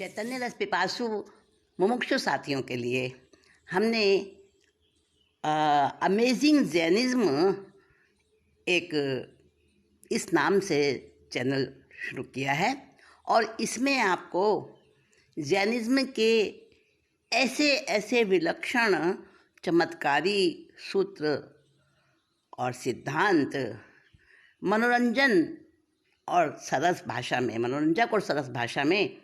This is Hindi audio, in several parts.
चैतन्य रस पिपासु मुमुक्षु साथियों के लिए हमने अमेजिंग जैनिज्म एक इस नाम से चैनल शुरू किया है और इसमें आपको जैनिज्म के ऐसे ऐसे विलक्षण चमत्कारी सूत्र और सिद्धांत मनोरंजन और सरस भाषा में, मनोरंजक और सरस भाषा में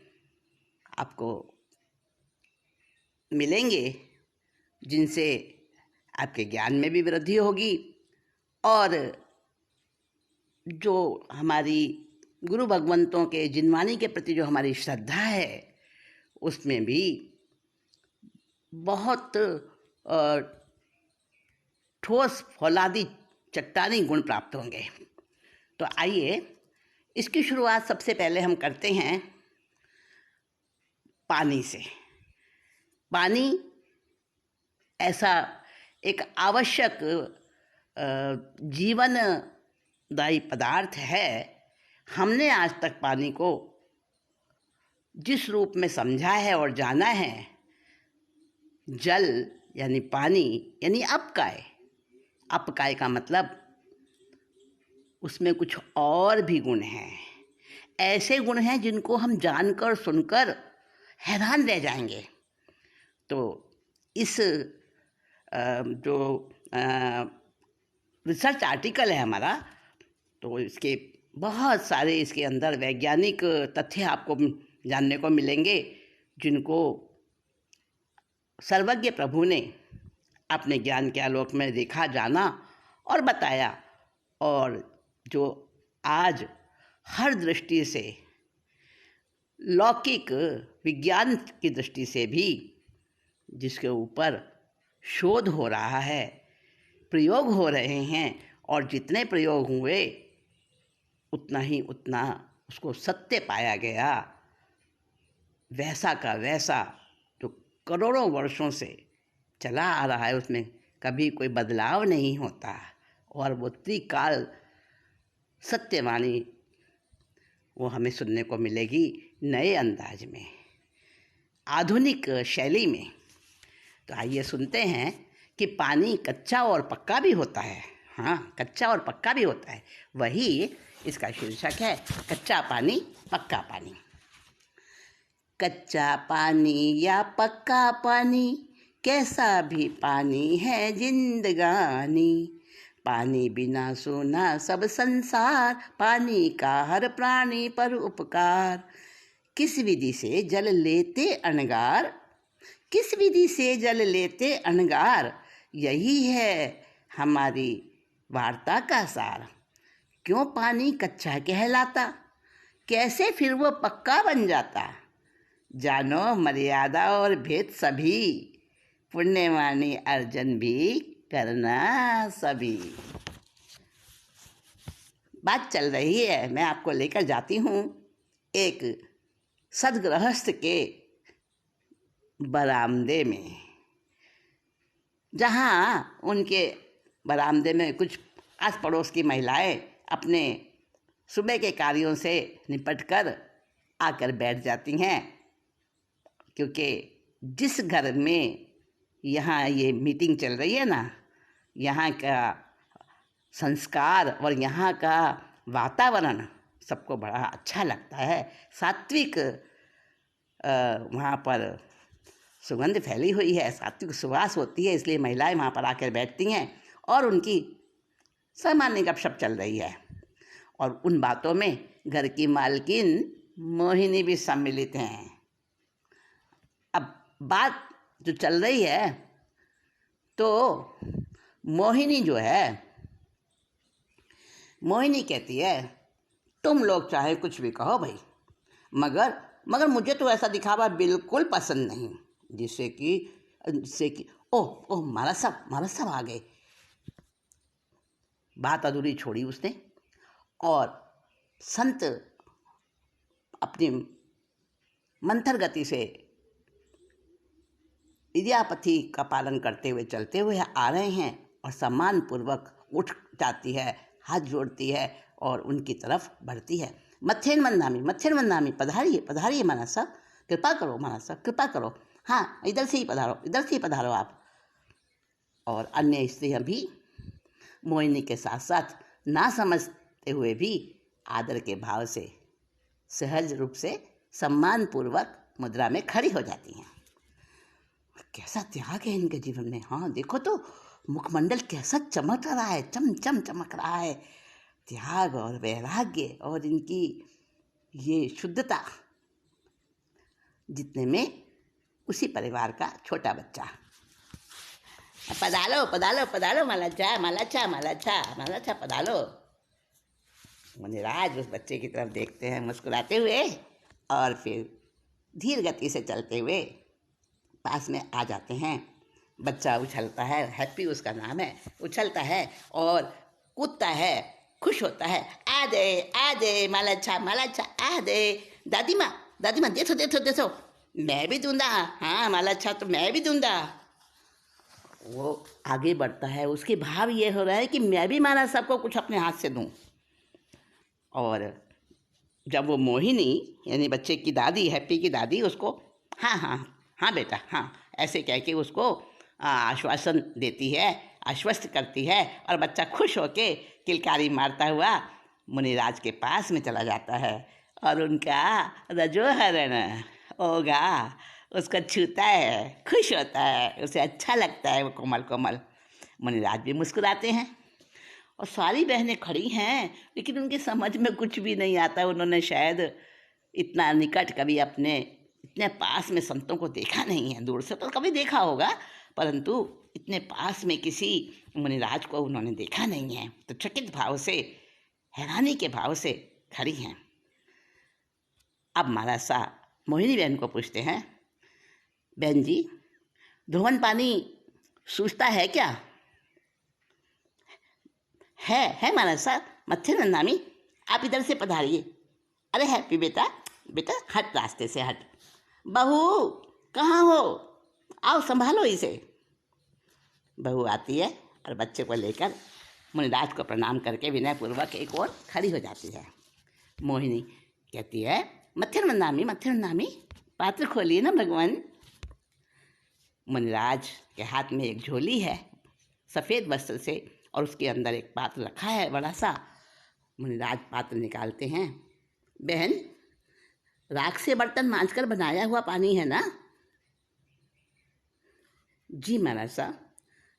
आपको मिलेंगे, जिनसे आपके ज्ञान में भी वृद्धि होगी और जो हमारी गुरु भगवंतों के जिनवानी के प्रति जो हमारी श्रद्धा है उसमें भी बहुत ठोस फौलादी चट्टानी गुण प्राप्त होंगे। तो आइए इसकी शुरुआत सबसे पहले हम करते हैं पानी से। पानी ऐसा एक आवश्यक जीवनदायी पदार्थ है। हमने आज तक पानी को जिस रूप में समझा है और जाना है, जल यानी पानी यानी अपकाय। अपकाय का मतलब उसमें कुछ और भी गुण हैं, ऐसे गुण हैं जिनको हम जानकर सुनकर हैरान रह जाएंगे। तो इस जो रिसर्च आर्टिकल है हमारा, तो इसके बहुत सारे इसके अंदर वैज्ञानिक तथ्य आपको जानने को मिलेंगे, जिनको सर्वज्ञ प्रभु ने अपने ज्ञान के आलोक में देखा, जाना और बताया, और जो आज हर दृष्टि से, लौकिक विज्ञान की दृष्टि से भी जिसके ऊपर शोध हो रहा है, प्रयोग हो रहे हैं, और जितने प्रयोग हुए उतना उसको सत्य पाया गया। वैसा का वैसा जो करोड़ों वर्षों से चला आ रहा है, उसमें कभी कोई बदलाव नहीं होता, और वो त्रिकाल सत्यवाणी वो हमें सुनने को मिलेगी नए अंदाज में, आधुनिक शैली में। तो आइए सुनते हैं कि पानी कच्चा और पक्का भी होता है। हाँ, कच्चा और पक्का भी होता है। वही इसका शीर्षक है, कच्चा पानी पक्का पानी। कच्चा पानी या पक्का पानी, कैसा भी पानी है जिंदगानी। पानी बिना सूना सब संसार, पानी का हर प्राणी पर उपकार। किस विधि से जल लेते अनगार, किस विधि से जल लेते अनगार, यही है हमारी वार्ता का सार। क्यों पानी कच्चा कहलाता, कैसे फिर वो पक्का बन जाता। जानो मर्यादा और भेद सभी, पुण्यवानी अर्जन भी करना सभी। बात चल रही है, मैं आपको लेकर जाती हूँ एक सदगृहस्थ के बरामदे में, जहाँ उनके बरामदे में कुछ आस पड़ोस की महिलाएं अपने सुबह के कार्यों से निपटकर आकर बैठ जाती हैं, क्योंकि जिस घर में यहाँ ये मीटिंग चल रही है ना, यहाँ का संस्कार और यहाँ का वातावरण सबको बड़ा अच्छा लगता है। सात्विक वहाँ पर सुगंध फैली हुई है, सात्विक सुवास होती है, इसलिए महिलाएं वहाँ पर आकर बैठती हैं और उनकी सामान्य गपशप चल रही है। और उन बातों में घर की मालकिन मोहिनी भी सम्मिलित हैं। अब बात जो चल रही है, तो मोहिनी जो है, मोहिनी कहती है, तुम लोग चाहे कुछ भी कहो भाई, मगर मुझे तो ऐसा दिखावा बिल्कुल पसंद नहीं, जिससे कि ओह महाराज साहब आ गए। बात अधूरी छोड़ी उसने, और संत अपनी मंथर गति से इडियापथी का पालन करते हुए चलते हुए आ रहे हैं, और सम्मान पूर्वक उठ जाती है, हाथ जोड़ती है और उनकी तरफ बढ़ती है। मत्थेन वंदामि, पधारिए महाराज साहब, कृपा करो महाराज साहब, कृपा करो। हाँ, इधर से ही पधारो, इधर से ही पधारो आप। और अन्य स्त्रियाँ भी मोहिनी के साथ साथ ना समझते हुए भी आदर के भाव से सहज रूप से सम्मानपूर्वक मुद्रा में खड़ी हो जाती हैं। कैसा त्याग है इनके जीवन में। हाँ, देखो तो मुखमंडल कैसा चमक रहा है, चम चमक रहा है। त्याग और वैराग्य और इनकी ये शुद्धता, जितने में उसी परिवार का छोटा बच्चा। पधारो पधारो पधारो मालाचा मालाचा मालाचा मालाचा पधारो। मुनिराज उस बच्चे की तरफ देखते हैं मुस्कुराते हुए और फिर धीर गति से चलते हुए पास में आ जाते हैं। बच्चा उछलता है, हैप्पी उसका नाम है, उछलता है और कूदता है, खुश होता है। आ दे मालाचा मालाचा, आ दे दादी माँ देखो देखो देखो, मैं भी दूंगा। हाँ मालाचा, तो मैं भी दूंगा। वो आगे बढ़ता है, उसके भाव ये हो रहा है कि मैं भी महाराज सबको कुछ अपने हाथ से दूं। और जब वो मोहिनी यानी बच्चे की दादी, हैप्पी की दादी, उसको हाँ हाँ हाँ बेटा हाँ ऐसे कह के उसको आश्वासन देती है, आश्वस्त करती है और बच्चा खुश होके किलकारी मारता हुआ मुनिराज के पास में चला जाता है और उनका रजोहरण होगा उसको छूता है, खुश होता है, उसे अच्छा लगता है वो कोमल कोमल। मुनिराज भी मुस्कुराते हैं और सारी बहनें खड़ी हैं, लेकिन उनकी समझ में कुछ भी नहीं आता। उन्होंने शायद इतना निकट कभी अपने इतने पास में संतों को देखा नहीं है। दूर से तो कभी देखा होगा, परंतु इतने पास में किसी मुनिराज को उन्होंने देखा नहीं है। तो चकित भाव से, हैरानी के भाव से खड़ी हैं। अब महाराज शाह मोहिनी बहन को पूछते हैं, बहन जी धोवन पानी सूझता है क्या? है महाराज साहब, मत्थे नंदामी आप इधर से पधारिए। अरे हैप्पी बेटा बेटा हट, रास्ते से हट। बहू कहाँ हो, आओ संभालो इसे। बहू आती है और बच्चे को लेकर मुनिराज को प्रणाम करके विनयपूर्वक एक और खड़ी हो जाती है। मोहिनी कहती है, मत्थे नंदामी पात्र खोलिए ना भगवान। मुनिराज के हाथ में एक झोली है सफ़ेद वस्त्र से और उसके अंदर एक पात्र रखा है बड़ा सा। मुनिराज पात्र निकालते हैं। बहन, राख से बर्तन मांजकर बनाया हुआ पानी है ना? जी महाराज साहब,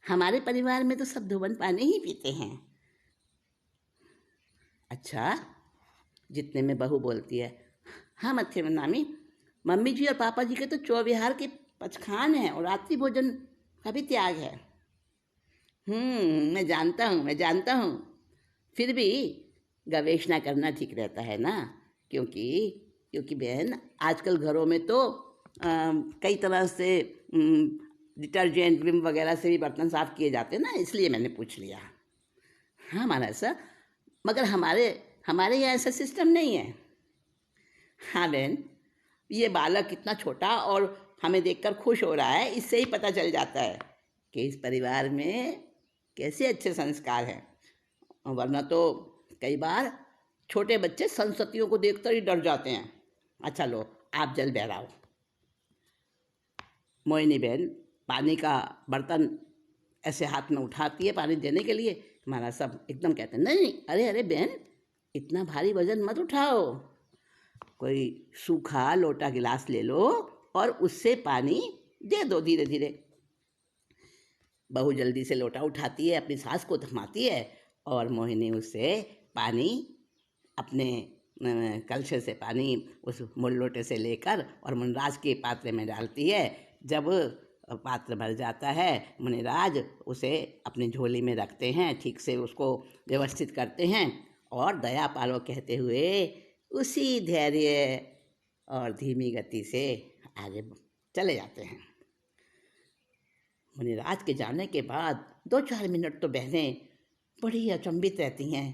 हमारे परिवार में तो सब धोवन पानी ही पीते हैं। अच्छा, जितने में बहू बोलती है, हाँ मत्थे नामी, मम्मी जी और पापा जी के तो चौविहार के पचखान है और रात्रि भोजन का भी त्याग है। मैं जानता हूँ, फिर भी गवेषणा करना ठीक रहता है ना, क्योंकि बहन आजकल घरों में तो कई तरह से डिटर्जेंट विम वगैरह से भी बर्तन साफ किए जाते हैं ना, इसलिए मैंने पूछ लिया। हाँ महाराज साहब, मगर हमारे यहाँ ऐसा सिस्टम नहीं है। हाँ बहन, ये बालक इतना छोटा और हमें देखकर खुश हो रहा है, इससे ही पता चल जाता है कि इस परिवार में कैसे अच्छे संस्कार हैं। वरना तो कई बार छोटे बच्चे संस्कृतियों को देखकर ही डर जाते हैं। अच्छा लो, आप जल बहराओ। मोहिनी बहन पानी का बर्तन ऐसे हाथ में उठाती है पानी देने के लिए। हमारा सब एकदम कहते हैं, नहीं, अरे बहन, इतना भारी वजन मत उठाओ, कोई सूखा लोटा गिलास ले लो और उससे पानी दे दो धीरे धीरे। बहू जल्दी से लोटा उठाती है, अपनी सास को थमाती है और मोहिनी उससे पानी, अपने कलशे से पानी उस मूल लोटे से लेकर और मुनिराज के पात्र में डालती है। जब पात्र भर जाता है, मुनिराज उसे अपनी झोली में रखते हैं, ठीक से उसको व्यवस्थित करते हैं और दया पालो कहते हुए उसी धैर्य और धीमी गति से आगे चले जाते हैं। मुनिराज के जाने के बाद 2-4 मिनट तो बहनें बड़ी अचंभित रहती हैं।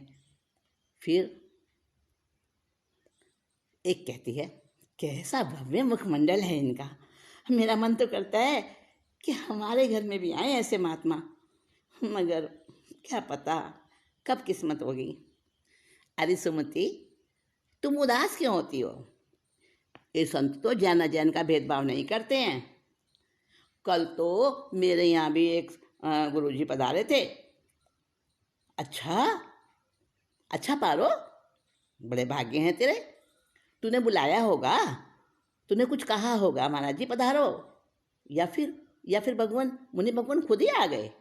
फिर एक कहती है, कैसा भव्य मुखमंडल है इनका, मेरा मन तो करता है कि हमारे घर में भी आए ऐसे महात्मा, मगर क्या पता कब किस्मत होगी। अरे सुमति, तुम उदास क्यों होती हो? ये संत तो जैन जैन का भेदभाव नहीं करते हैं। कल तो मेरे यहाँ भी एक गुरुजी पधारे थे। अच्छा अच्छा पारो, बड़े भाग्य हैं तेरे। तूने बुलाया होगा, तूने कुछ कहा होगा महाराज जी पधारो, या फिर भगवान मुनि भगवान खुद ही आ गए।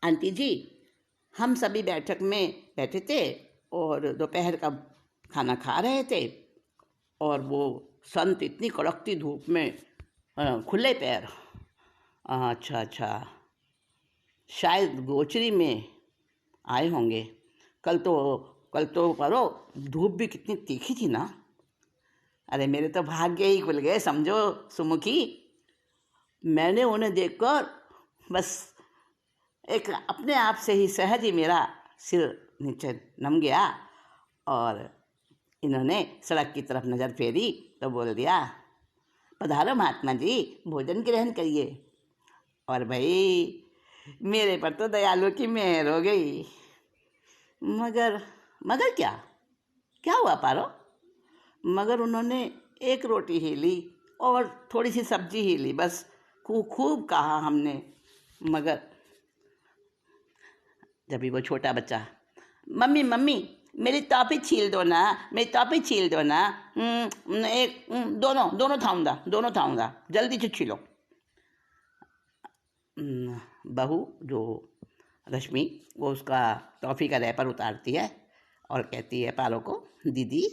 आंटी जी, हम सभी बैठक में बैठे थे और दोपहर का खाना खा रहे थे, और वो संत इतनी कड़कती धूप में खुले पैर, अच्छा अच्छा, शायद गोचरी में आए होंगे। कल तो परो धूप भी कितनी तीखी थी ना। अरे मेरे तो भाग्य ही खुल गए समझो सुमुखी। मैंने उन्हें देखकर बस एक अपने आप से ही सहज ही मेरा सिर नीचे नम गया, और इन्होंने सड़क की तरफ नज़र फेरी तो बोल दिया, पधारो महात्मा जी, भोजन ग्रहण करिए। और भाई मेरे पर तो दयालु की मेहर हो गई। मगर मगर क्या क्या हुआ पारो? मगर उन्होंने एक रोटी ही ली और थोड़ी सी सब्जी ही ली, बस खूब कहा हमने। मगर जब भी वो छोटा बच्चा, मम्मी मम्मी मेरी टॉफी छील दो ना, मेरी टॉफी छील दो ना, एक दोनों खाऊंगा, जल्दी से छीलो। बहू जो रश्मि, वो उसका टॉफ़ी का रैपर उतारती है और कहती है पारो को, दीदी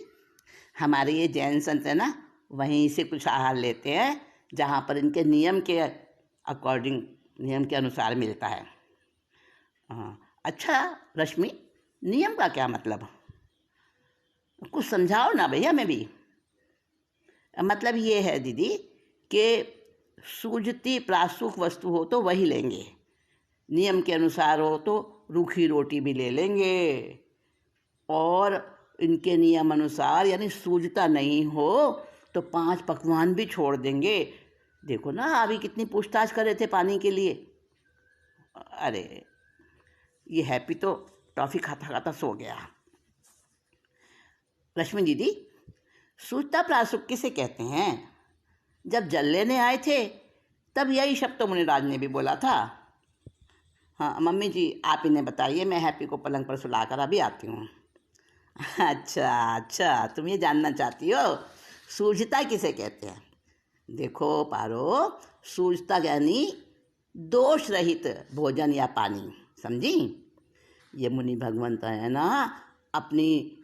हमारे ये जैन संत है ना, वहीं से कुछ आहार लेते हैं जहाँ पर इनके नियम के अकॉर्डिंग, नियम के अनुसार मिलता है। अच्छा रश्मि, नियम का क्या मतलब? कुछ समझाओ ना भैया। मैं भी मतलब ये है दीदी कि सूझती प्रासुक वस्तु हो तो वही लेंगे, नियम के अनुसार हो तो रूखी रोटी भी ले लेंगे, और इनके नियम अनुसार यानी सूझता नहीं हो तो 5 पकवान भी छोड़ देंगे। देखो ना अभी कितनी पूछताछ कर रहे थे पानी के लिए। अरे ये हैप्पी तो टॉफ़ी खाता खाता सो गया। रश्मि दीदी, सूझता प्रासुक किसे कहते हैं? जब जल लेने आए थे तब यही शब्द तो मुनिराज ने भी बोला था। हाँ मम्मी जी, आप इन्हें बताइए, मैं हैप्पी को पलंग पर सुलाकर अभी आती हूँ। अच्छा, तुम ये जानना चाहती हो सूझता किसे कहते हैं? देखो पारो, सूझता यानी दोष रहित भोजन या पानी, समझी? ये मुनि भगवंत है ना, अपनी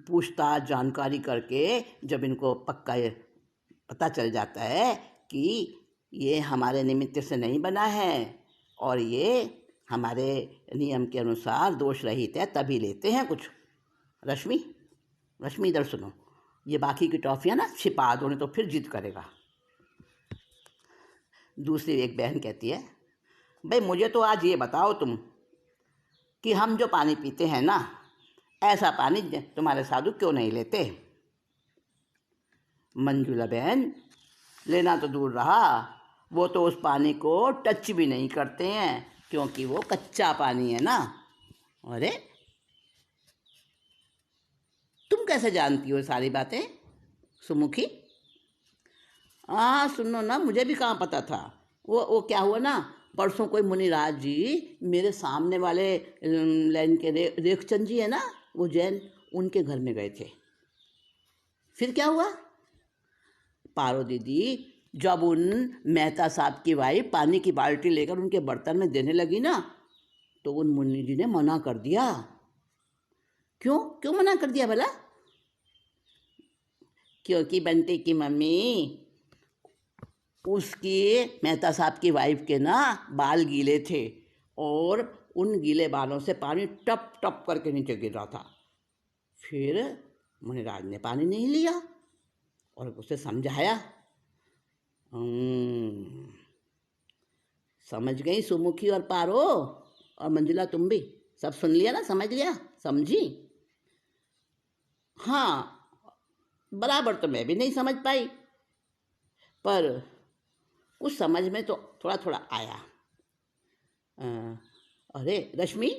पूछताछ जानकारी करके जब इनको पक्का पता चल जाता है कि ये हमारे निमित्त से नहीं बना है और ये हमारे नियम के अनुसार दोष रहित है, तभी लेते हैं कुछ। रश्मि इधर सुनो, ये बाकी की टॉफ़ियाँ ना छिपा दो, नहीं तो फिर जिद करेगा। दूसरी एक बहन कहती है, भाई मुझे तो आज ये बताओ तुम कि हम जो पानी पीते हैं ना, ऐसा पानी तुम्हारे साधु क्यों नहीं लेते? मंजुला बहन, लेना तो दूर रहा, वो तो उस पानी को टच भी नहीं करते हैं क्योंकि वो कच्चा पानी है ना। अरे तुम कैसे जानती हो सारी बातें सुमुखी? हाँ सुनो ना, मुझे भी कहाँ पता था। वो क्या हुआ ना, परसों कोई मुनिराज जी मेरे सामने वाले लाइन के रेखचंद जी है ना, वो जैन, उनके घर में गए थे। फिर क्या हुआ पारो दीदी, जब उन मेहता साहब की वाइफ पानी की बाल्टी लेकर उनके बर्तन में देने लगी ना, तो उन मुन्नी जी ने मना कर दिया। क्यों मना कर दिया भला? क्योंकि बंटी की मम्मी, उसकी मेहता साहब की वाइफ के ना बाल गीले थे और उन गीले बालों से पानी टप टप करके नीचे गिर रहा था। फिर मुनिराज ने पानी नहीं लिया और उसे समझाया। समझ गई सुमुखी और पारो, और मंजुला तुम भी सब सुन लिया ना, समझ लिया, समझी? हाँ बराबर तो मैं भी नहीं समझ पाई, पर कुछ समझ में तो थोड़ा थोड़ा आया। अरे रश्मि,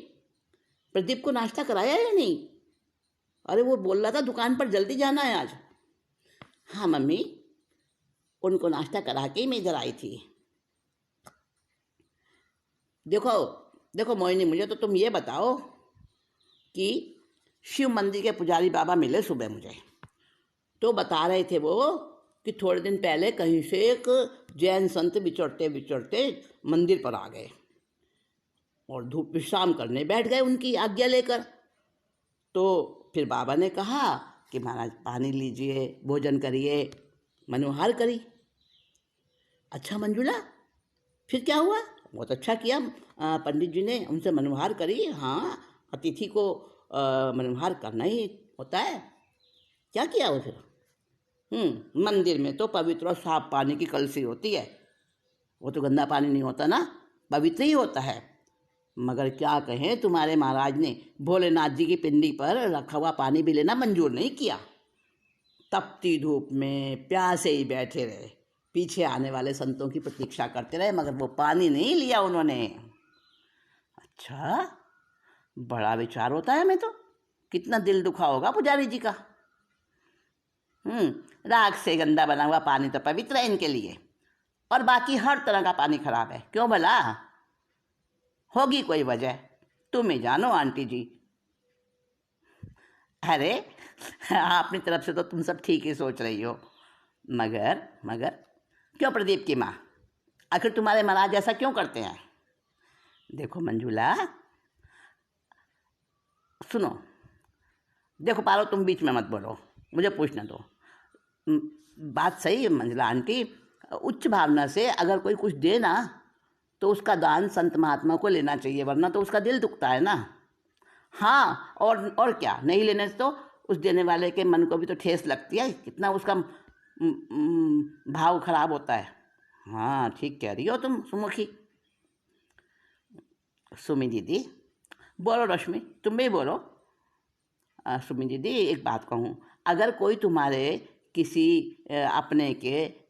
प्रदीप को नाश्ता कराया या नहीं? अरे वो बोल रहा था दुकान पर जल्दी जाना है आज। हाँ मम्मी, उनको नाश्ता करा के ही मैं इधर आई थी। देखो देखो मोहिनी, मुझे तो तुम ये बताओ कि शिव मंदिर के पुजारी बाबा मिले सुबह मुझे, तो बता रहे थे वो कि थोड़े दिन पहले कहीं से एक जैन संत विचरते विचरते मंदिर पर आ गए और धूप विश्राम करने बैठ गए उनकी आज्ञा लेकर। तो फिर बाबा ने कहा कि महाराज पानी लीजिए, भोजन करिए, मनोहार करी। अच्छा मंजुला, फिर क्या हुआ? बहुत अच्छा किया, पंडित जी ने उनसे मनोहार करी। हाँ, अतिथि को मनोहार करना ही होता है। क्या किया वो फिर? मंदिर में तो पवित्र और साफ पानी की कलसी होती है, वो तो गंदा पानी नहीं होता ना, पवित्र ही होता है। मगर क्या कहें, तुम्हारे महाराज ने भोलेनाथ जी की पिंडी पर रखा हुआ पानी भी लेना मंजूर नहीं किया। तपती धूप में प्यासे ही बैठे रहे, पीछे आने वाले संतों की प्रतीक्षा करते रहे, मगर वो पानी नहीं लिया उन्होंने। अच्छा, बड़ा विचार होता है। मैं तो कितना दिल दुखा होगा पुजारी जी का। राख से गंदा बना हुआ पानी तो पवित्र है इनके लिए, और बाकी हर तरह का पानी खराब है। क्यों भला? होगी कोई वजह, तुम ही जानो आंटी जी। अरे अपनी तरफ से तो तुम सब ठीक ही सोच रही हो, मगर मगर क्यों प्रदीप की माँ, आखिर तुम्हारे महाराज ऐसा क्यों करते हैं? देखो मंजुला, सुनो, देखो पारो, तुम बीच में मत बोलो, मुझे पूछने दो। बात सही है मंजुला आंटी, उच्च भावना से अगर कोई कुछ दे ना तो उसका दान संत महात्मा को लेना चाहिए, वरना तो उसका दिल दुखता है ना। हाँ, और क्या, नहीं लेने से तो उस देने वाले के मन को भी तो ठेस लगती है, कितना उसका भाव खराब होता है। हाँ, ठीक कह रही हो तुम सुमुखी। सुमी दीदी, बोलो रश्मि, तुम भी बोलो। सुमी दीदी, एक बात कहूँ, अगर कोई तुम्हारे किसी अपने के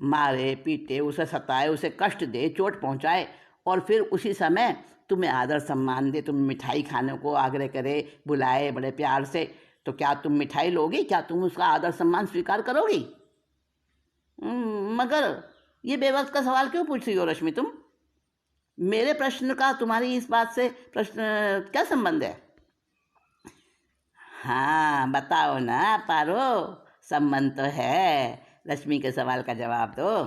मारे पीटे, उसे सताए, उसे कष्ट दे, चोट पहुँचाए, और फिर उसी समय तुम्हें आदर सम्मान दे, तुम मिठाई खाने को आग्रह करे, बुलाए बड़े प्यार से, तो क्या तुम मिठाई लोगी? क्या तुम उसका आदर सम्मान स्वीकार करोगी? मगर ये बेवक्त का सवाल क्यों पूछ रही हो रश्मि तुम? मेरे प्रश्न का तुम्हारी इस बात से प्रश्न क्या संबंध है? हाँ बताओ ना पारो, संबंध तो है। रश्मि के सवाल का जवाब दो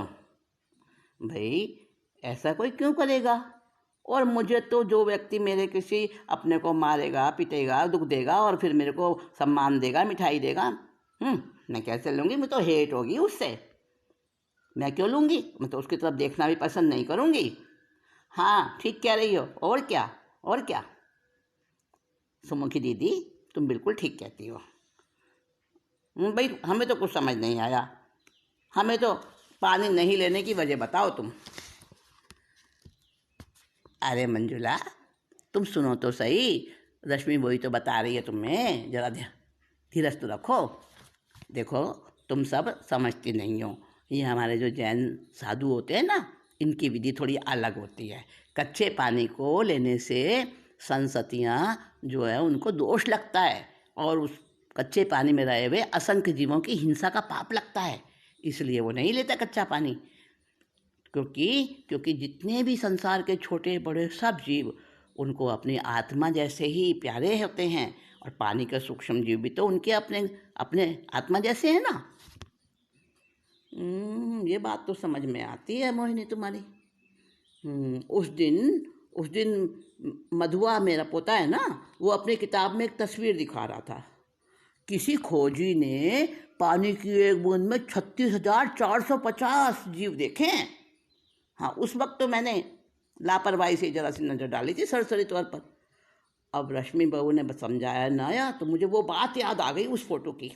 भाई। ऐसा कोई क्यों करेगा? और मुझे तो जो व्यक्ति मेरे किसी अपने को मारेगा, पीटेगा, दुख देगा और फिर मेरे को सम्मान देगा, मिठाई देगा, मैं कैसे लूँगी? मैं तो हेट होगी उससे। मैं क्यों लूँगी? मैं तो उसकी तरफ देखना भी पसंद नहीं करूँगी। हाँ ठीक कह रही हो, और क्या, और क्या। सुमुखी दीदी, तुम बिल्कुल ठीक कहती हो। भाई हमें तो कुछ समझ नहीं आया, हमें तो पानी नहीं लेने की वजह बताओ तुम। अरे मंजुला, तुम सुनो तो सही, रश्मि वही तो बता रही है तुम्हें, जरा धीरज तो रखो। देखो, तुम सब समझती नहीं हो, ये हमारे जो जैन साधु होते हैं ना, इनकी विधि थोड़ी अलग होती है। कच्चे पानी को लेने से संसतियाँ जो है उनको दोष लगता है, और उस कच्चे पानी में रहे हुए असंख्य जीवों की हिंसा का पाप लगता है, इसलिए वो नहीं लेता कच्चा पानी। क्योंकि जितने भी संसार के छोटे बड़े सब जीव उनको अपनी आत्मा जैसे ही प्यारे होते हैं, और पानी के सूक्ष्म जीव भी तो उनके अपने अपने आत्मा जैसे हैं ना। ये बात तो समझ में आती है मोहिनी तुम्हारी। उस दिन मधुआ मेरा पोता है ना, वो अपनी किताब में एक तस्वीर दिखा रहा था। किसी खोजी ने पानी की एक बूंद में 36,450 जीव देखे हैं। हाँ, उस वक्त तो मैंने लापरवाही से जरा सी नज़र डाली थी सरसरी तौर पर। अब रश्मि बहू ने समझाया नया, तो मुझे वो बात याद आ गई उस फोटो की।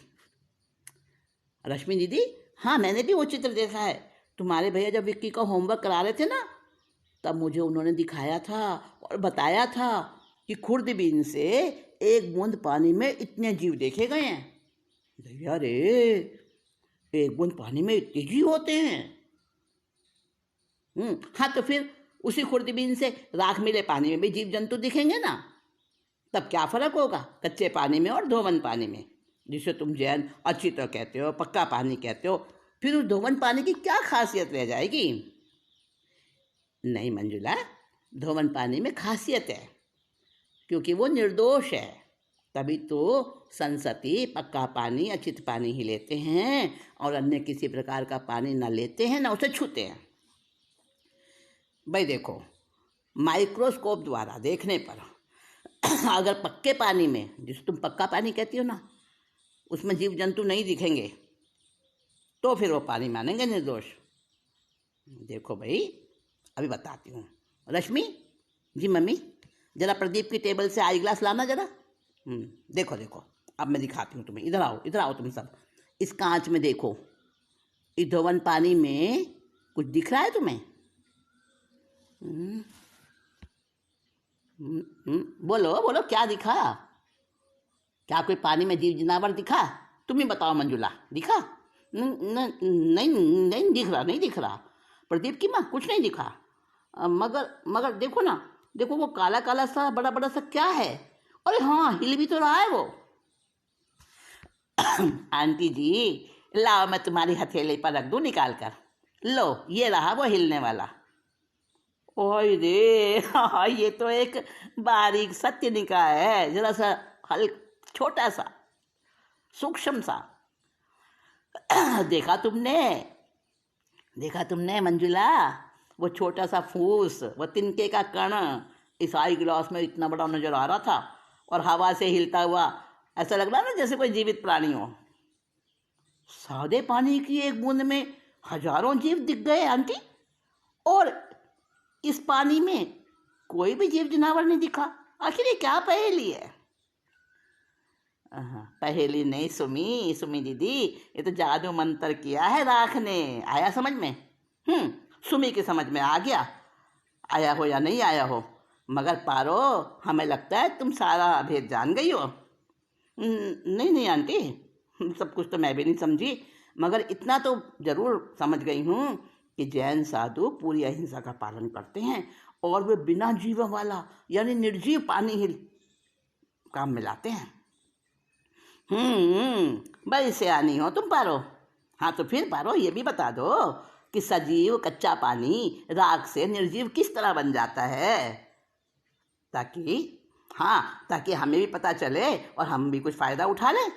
रश्मि दीदी, हाँ मैंने भी वो चित्र देखा है। तुम्हारे भैया जब विक्की का होमवर्क करा रहे थे ना, तब मुझे उन्होंने दिखाया था और बताया था कि खुर्दबीन से एक बूंद पानी में इतने जीव देखे गए हैं। भैया रे, एक बूंद पानी में इतने जीव होते हैं। हाँ, तो फिर उसी खुर्दबीन से राख मिले पानी में भी जीव जंतु दिखेंगे ना। तब क्या फर्क होगा कच्चे पानी में और धोवन पानी में? जिसे तुम जैन अच्छी तरह कहते हो, पक्का पानी कहते हो, फिर उस धोवन पानी की क्या खासियत रह जाएगी? नहीं मंजुला, धोवन पानी में खासियत है, क्योंकि वो निर्दोष है। तभी तो संसती पक्का पानी, अचित पानी ही लेते हैं और अन्य किसी प्रकार का पानी ना लेते हैं ना उसे छूते हैं। भाई देखो, माइक्रोस्कोप द्वारा देखने पर अगर पक्के पानी में, जिसे तुम पक्का पानी कहती हो ना, उसमें जीव जंतु नहीं दिखेंगे तो फिर वो पानी मानेंगे निर्दोष। देखो भाई, अभी बताती हूँ। रश्मि जी, मम्मी जरा प्रदीप की टेबल से आई ग्लास लाना जरा। देखो देखो, अब मैं दिखाती हूँ तुम्हें। इधर आओ, इधर आओ तुम सब। इस कांच में देखो, इस धोवन पानी में कुछ दिख रहा है तुम्हें? बोलो बोलो, क्या दिखा? क्या कोई पानी में जीव जनावर दिखा? तुम ही बताओ मंजुला, दिखा? नहीं नहीं दिख रहा, नहीं दिख रहा। प्रदीप की माँ, कुछ नहीं दिखा। मगर मगर देखो ना, देखो वो काला काला सा बड़ा बड़ा सा क्या है? अरे हाँ, हिल भी तो रहा है वो। आंटी जी, लाओ मैं तुम्हारी हथेली पर रख दूँ निकाल कर। लो, ये रहा वो हिलने वाला। ओए रे, हाँ, ये तो एक बारीक सत्य निकाय है, जरा सा छोटा सा, सूक्ष्म सा। देखा तुमने मंजुला? वो छोटा सा फूस, वो तिनके का कण इस आई गिलास में इतना बड़ा नजर आ रहा था और हवा से हिलता हुआ ऐसा लग रहा ना जैसे कोई जीवित प्राणी हो। सादे पानी की एक बूंद में हजारों जीव दिख गए आंटी, और इस पानी में कोई भी जीव जनावर नहीं दिखा। आखिर ये क्या पहेली है? पहेली नहीं सुमी दीदी, ये तो जादू मंत्र किया है राख ने। आया समझ में? सुमी की समझ में आ गया, आया हो या नहीं आया हो। मगर पारो, हमें लगता है तुम सारा भेद जान गई हो। नहीं नहीं आंटी, सब कुछ तो मैं भी नहीं समझी, मगर इतना तो जरूर समझ गई हूँ कि जैन साधु पूरी अहिंसा का पालन करते हैं और वे बिना जीव वाला यानी निर्जीव पानी ही काम में लाते हैं। बड़ी सियानी हो तुम पारो। हाँ तो फिर पारो, ये भी बता दो कि सजीव कच्चा पानी राख से निर्जीव किस तरह बन जाता है, ताकि हमें भी पता चले और हम भी कुछ फायदा उठा लें।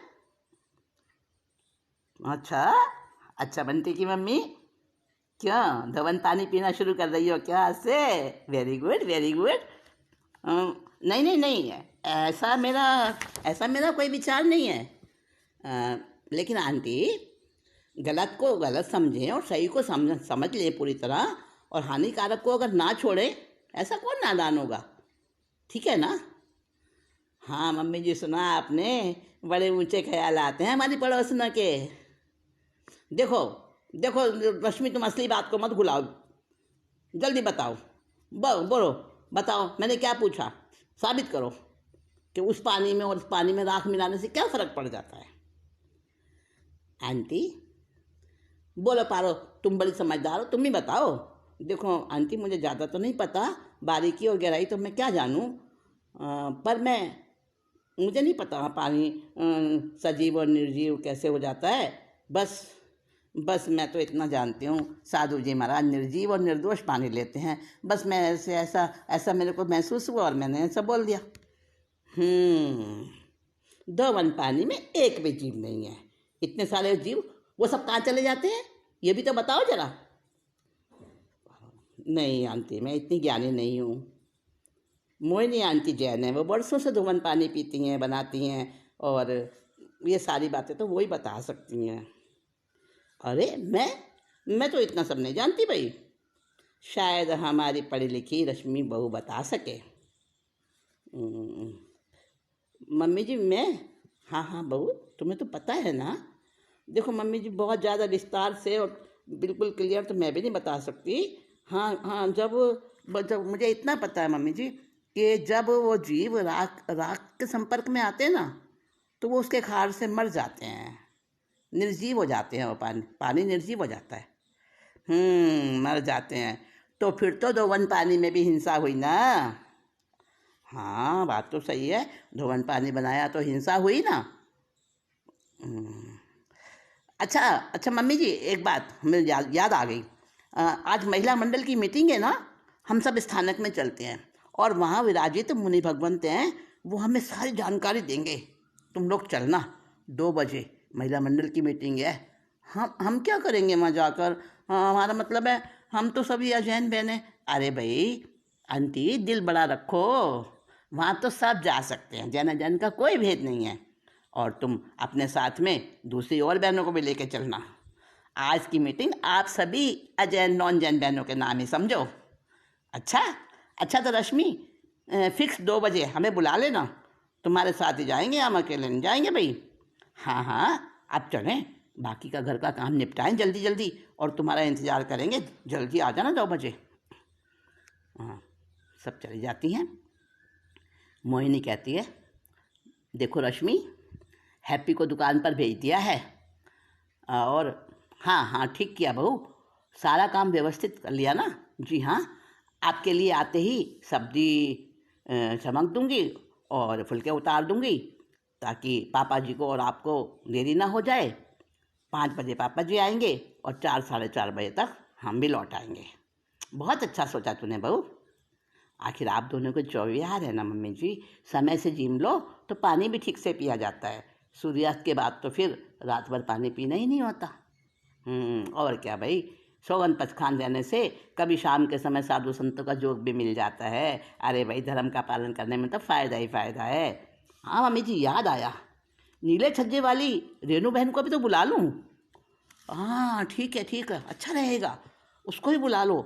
अच्छा बंटी की मम्मी, क्यों धवन पानी पीना शुरू कर रही हो क्या आज से? Very good very good. नहीं, ऐसा मेरा कोई विचार नहीं है। लेकिन आंटी, गलत को गलत समझें और सही को समझ लें पूरी तरह, और हानिकारक को अगर ना छोड़ें, ऐसा कौन नादान होगा? ठीक है ना? हाँ मम्मी जी, सुना आपने, बड़े ऊंचे ख्याल आते हैं हमारी पड़ोसनों के। देखो रश्मि, तुम असली बात को मत भुलाओ, जल्दी बताओ। बोलो, बताओ, मैंने क्या पूछा? साबित करो कि उस पानी में और इस पानी में राख मिलाने से क्या फर्क पड़ जाता है। आंटी बोलो पारो, तुम बड़ी समझदार हो, तुम ही बताओ। देखो आंटी, मुझे ज़्यादा तो नहीं पता, बारीकी और गहराई तो मैं क्या जानूँ, पर मुझे नहीं पता पानी सजीव और निर्जीव कैसे हो जाता है। बस मैं तो इतना जानती हूँ, साधु जी महाराज निर्जीव और निर्दोष पानी लेते हैं। बस मैं ऐसा मेरे को महसूस हुआ और मैंने ऐसा बोल दिया। धवन पानी में एक भी जीव नहीं है। इतने सारे जीव, वो सब कहाँ चले जाते हैं, ये भी तो बताओ जरा। नहीं आंटी, मैं इतनी ज्ञानी नहीं हूँ। मोहिनी आंटी जैन है, वो बरसों से धवन पानी पीती हैं, बनाती हैं, और ये सारी बातें तो वही बता सकती हैं। अरे मैं तो इतना सब नहीं जानती भाई, शायद हमारी पढ़ी लिखी रश्मि बहू बता सके। मम्मी जी हाँ बहू, तुम्हें तो पता है ना। देखो मम्मी जी, बहुत ज़्यादा विस्तार से और बिल्कुल क्लियर तो मैं भी नहीं बता सकती। हाँ, जब मुझे इतना पता है मम्मी जी कि जब वो जीव राख के संपर्क में आते हैं ना, तो वो उसके खार से मर जाते हैं, निर्जीव हो जाते हैं। वो पानी निर्जीव हो जाता है। मर जाते हैं। तो फिर तो धोवन पानी में भी हिंसा हुई ना। हाँ, बात तो सही है, धोवन पानी बनाया तो हिंसा हुई ना। हम्म, अच्छा अच्छा मम्मी जी, एक बात हमें याद आ गई। आज महिला मंडल की मीटिंग है ना, हम सब स्थानक में चलते हैं और वहाँ विराजित मुनि भगवंत हैं, वो हमें सारी जानकारी देंगे। तुम लोग चलना, 2 बजे महिला मंडल की मीटिंग है। हम क्या करेंगे वहाँ जाकर? हमारा मतलब है, हम तो सभी अजैन बहनें। अरे भाई आंटी, दिल बड़ा रखो, वहाँ तो सब जा सकते हैं, जैन अजैन का कोई भेद नहीं है। और तुम अपने साथ में दूसरी और बहनों को भी लेके चलना। आज की मीटिंग आप सभी अजैन नॉन जैन बहनों के नाम ही समझो। अच्छा अच्छा, तो रश्मि, फिक्स 2 बजे हमें बुला लेना। तुम्हारे साथ ही जाएंगे, हम अकेले नहीं जाएंगे भाई। हाँ हाँ, आप चलें, बाकी का घर का काम निपटाएं जल्दी जल्दी, और तुम्हारा इंतज़ार करेंगे। जल्दी आ जाना 2 बजे। हाँ, सब चली जाती हैं। मोहिनी कहती है, देखो रश्मि, हैप्पी को दुकान पर भेज दिया है। और हाँ हाँ, ठीक किया बहू, सारा काम व्यवस्थित कर लिया ना। जी हाँ, आपके लिए आते ही सब्जी चमक दूंगी और फुलके उतार दूंगी, ताकि पापा जी को और आपको देरी ना हो जाए। 5 बजे पापा जी आएंगे और 4 साढ़े 4 बजे तक हम भी लौट आएंगे। बहुत अच्छा सोचा तूने बहू। आखिर आप दोनों को चौविहार है ना मम्मी जी, समय से जिम लो तो पानी भी ठीक से पिया जाता है। सूर्यास्त के बाद तो फिर रात भर पानी पीना ही नहीं होता। और क्या भाई, सौगन पचखान रहने से कभी शाम के समय साधु संतों का जोग भी मिल जाता है। अरे भाई, धर्म का पालन करने में तो फ़ायदा ही फ़ायदा है। हाँ मम्मी जी, याद आया, नीले छज्जे वाली रेनू बहन को भी तो बुला लूँ। हाँ ठीक है, अच्छा रहेगा, उसको ही बुला लो।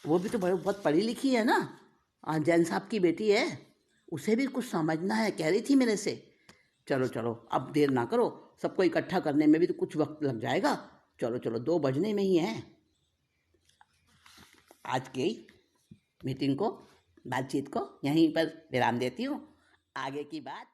वो भी तो बहुत पढ़ी लिखी है ना, जैन साहब की बेटी है, उसे भी कुछ समझना है, कह रही थी मेरे से। चलो चलो, अब देर ना करो, सबको इकट्ठा करने में भी तो कुछ वक्त लग जाएगा। चलो चलो, 2 बजने में ही हैं। आज की मीटिंग को, बातचीत को यहीं पर विराम देती हूँ। आगे की बात